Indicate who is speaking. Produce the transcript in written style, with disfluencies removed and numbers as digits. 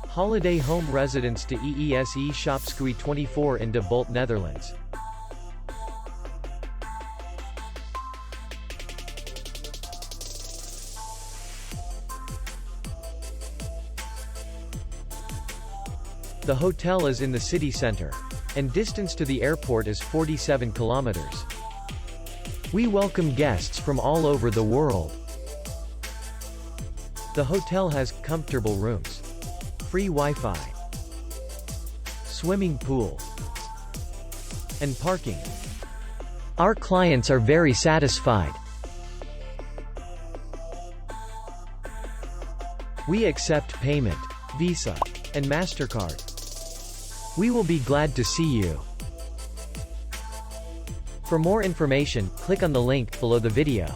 Speaker 1: Holiday home residence to Eese Schaapskooi 24 in de Bult, Netherlands. The hotel is in the city center, and distance to the airport is 47 kilometers. We welcome guests from all over the world. The hotel has comfortable rooms, free Wi-Fi, swimming pool, and parking. Our clients are very satisfied. We accept payment, Visa, and MasterCard. We will be glad to see you. For more information, click on the link below the video.